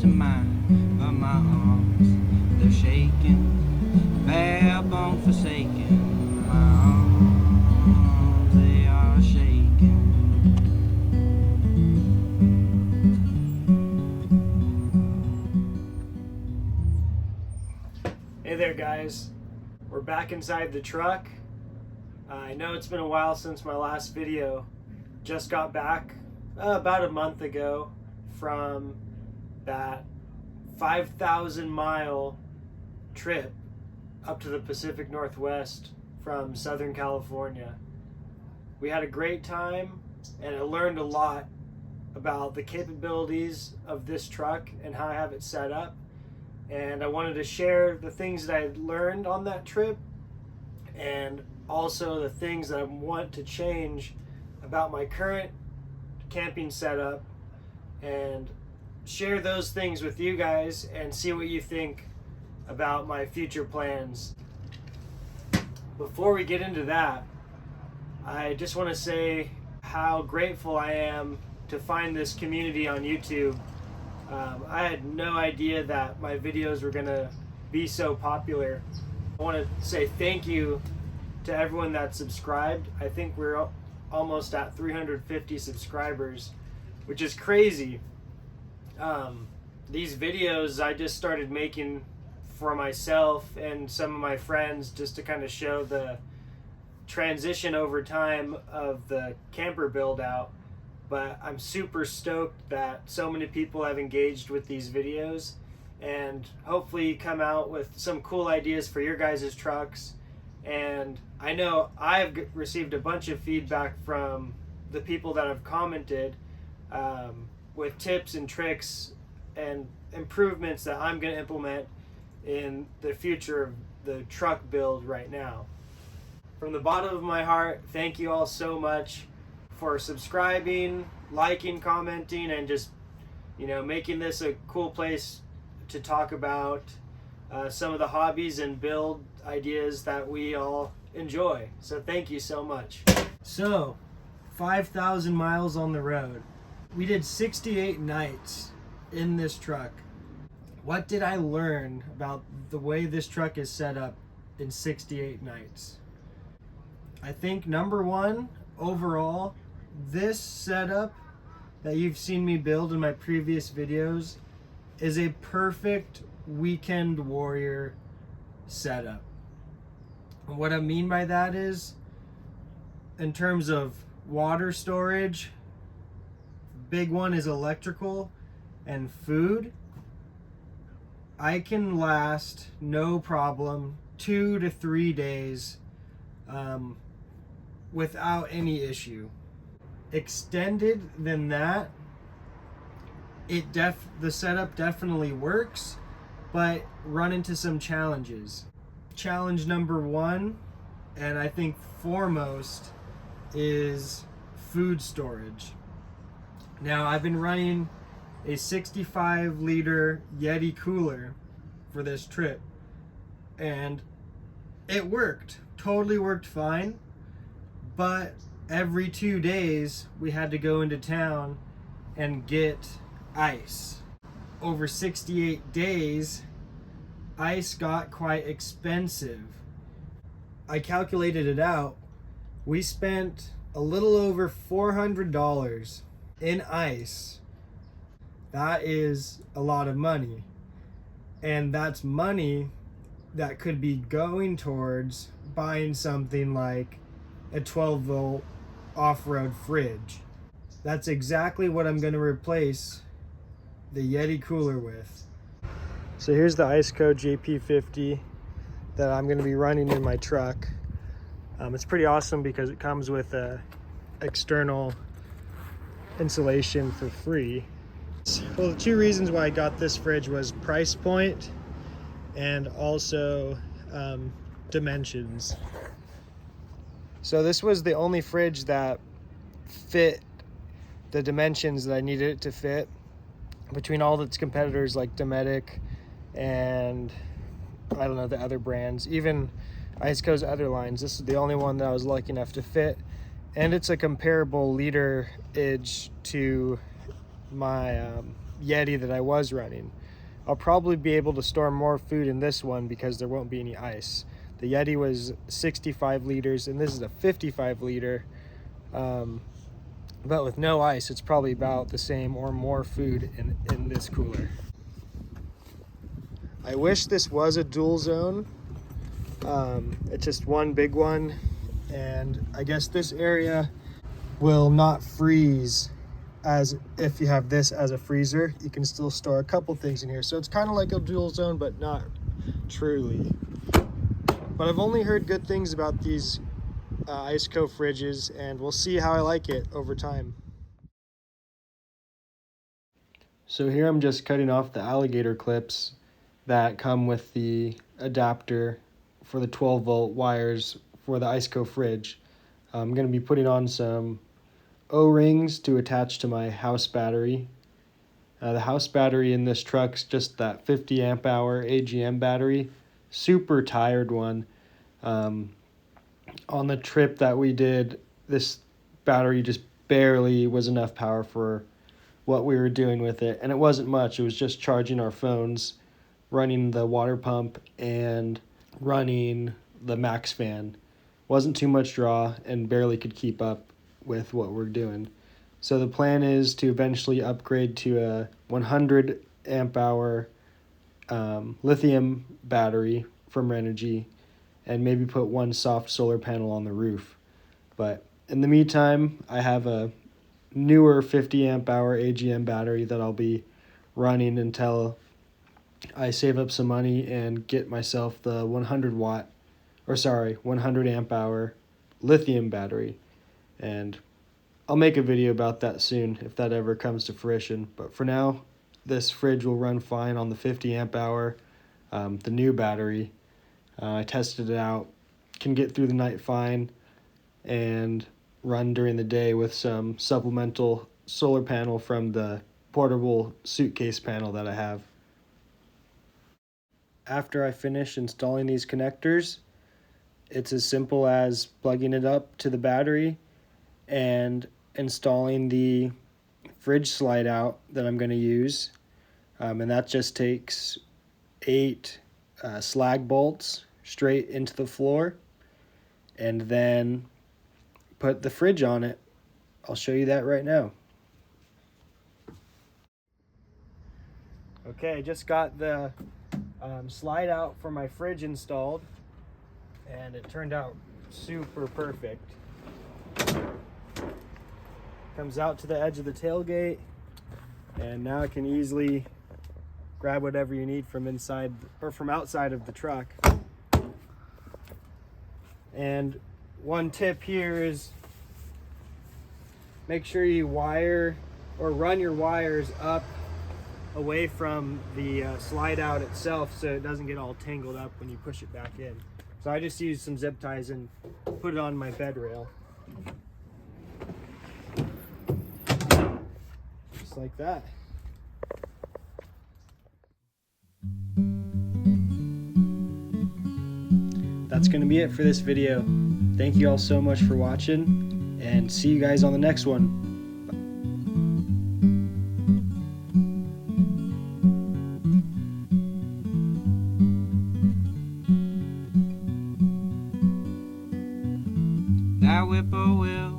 to mine, but my arms, they're shaking, bare bone forsaken. My arms, they are shaking. Hey there guys, we're back inside the truck. I know it's been a while since my last video. Just got back about a month ago from that 5,000 mile trip up to the Pacific Northwest from Southern California. We had a great time and I learned a lot about the capabilities of this truck and how I have it set up. And I wanted to share the things that I learned on that trip and also the things that I want to change about my current camping setup, and share those things with you guys and see what you think about my future plans. Before we get into that, I just want to say how grateful I am to find this community on YouTube. I had no idea that my videos were going to be so popular. I want to say thank you to everyone that subscribed. I think we're almost at 350 subscribers, which is crazy. These videos I just started making for myself and some of my friends just to kind of show the transition over time of the camper build out. But I'm super stoked that so many people have engaged with these videos and hopefully come out with some cool ideas for your guys' trucks. And I know I've received a bunch of feedback from the people that have commented with tips and tricks and improvements that I'm going to implement in the future of the truck build right now. From the bottom of my heart, thank you all so much for subscribing, liking, commenting, and just, you know, making this a cool place to talk about some of the hobbies and build ideas that we all enjoy. So thank you so much. So 5,000 miles on the road. We did 68 nights in this truck. What did I learn about the way this truck is set up in 68 nights? I think number one, overall, this setup that you've seen me build in my previous videos is a perfect weekend warrior setup. And what I mean by that is, in terms of water storage, big one is electrical and food. I can last no problem 2 to 3 days without any issue. Extended than that, the setup definitely works, but run into some challenges. Challenge number one, and I think foremost, is food storage. Now, I've been running a 65 liter Yeti Cooler for this trip, and it worked, totally worked fine, but every 2 days we had to go into town and get ice. Over 68 days, ice got quite expensive. I calculated it out. We spent a little over $400 in ice. That is a lot of money. And that's money that could be going towards buying something like a 12-volt off-road fridge. That's exactly what I'm going to replace the Yeti Cooler with. So here's the IceCo JP50 that I'm going to be running in my truck. It's pretty awesome because it comes with a external insulation for free. Well, the two reasons why I got this fridge was price point and also dimensions. So this was the only fridge that fit the dimensions that I needed it to fit between all its competitors like Dometic and I don't know the other brands, even IceCo's other lines. This is the only one that I was lucky enough to fit, and it's a comparable literage to my Yeti that I was running. I'll probably be able to store more food in this one because there won't be any ice. The Yeti was 65 liters and this is a 55 liter. But with no ice, it's probably about the same or more food in this cooler. I wish this was a dual zone. It's just one big one, and I guess this area will not freeze as if you have this as a freezer. You can still store a couple things in here, so it's kind of like a dual zone, but not truly. But I've only heard good things about these IceCo fridges, and we'll see how I like it over time. So here I'm just cutting off the alligator clips that come with the adapter for the 12-volt wires for the IceCo fridge. I'm going to be putting on some O-rings to attach to my house battery. The house battery in this truck's just that 50 amp hour AGM battery, super tired one. On the trip that we did, this battery just barely was enough power for what we were doing with it, and it wasn't much. It was just charging our phones, running the water pump, and running the max fan. Wasn't too much draw and barely could keep up with what we're doing. So the plan is to eventually upgrade to a 100 amp hour lithium battery from Renogy, and maybe put one soft solar panel on the roof. But in the meantime, I have a newer 50 amp hour AGM battery that I'll be running until I save up some money and get myself the 100 amp hour lithium battery. And I'll make a video about that soon if that ever comes to fruition. But for now, this fridge will run fine on the 50 amp hour, the new battery. I tested it out, can get through the night fine, and run during the day with some supplemental solar panel from the portable suitcase panel that I have. After I finish installing these connectors, it's as simple as plugging it up to the battery and installing the fridge slide out that I'm going to use. And that just takes 8 slag bolts straight into the floor, and then put the fridge on it. I'll show you that right now. Okay, I just got the slide out for my fridge installed, and it turned out super perfect. Comes out to the edge of the tailgate, and now I can easily grab whatever you need from inside or from outside of the truck. And one tip here is make sure you wire or run your wires up away from the slide out itself so it doesn't get all tangled up when you push it back in. So I just used some zip ties and put it on my bed rail. Just like that. That's going to be it for this video. Thank you all so much for watching, and see you guys on the next one. That whippoorwill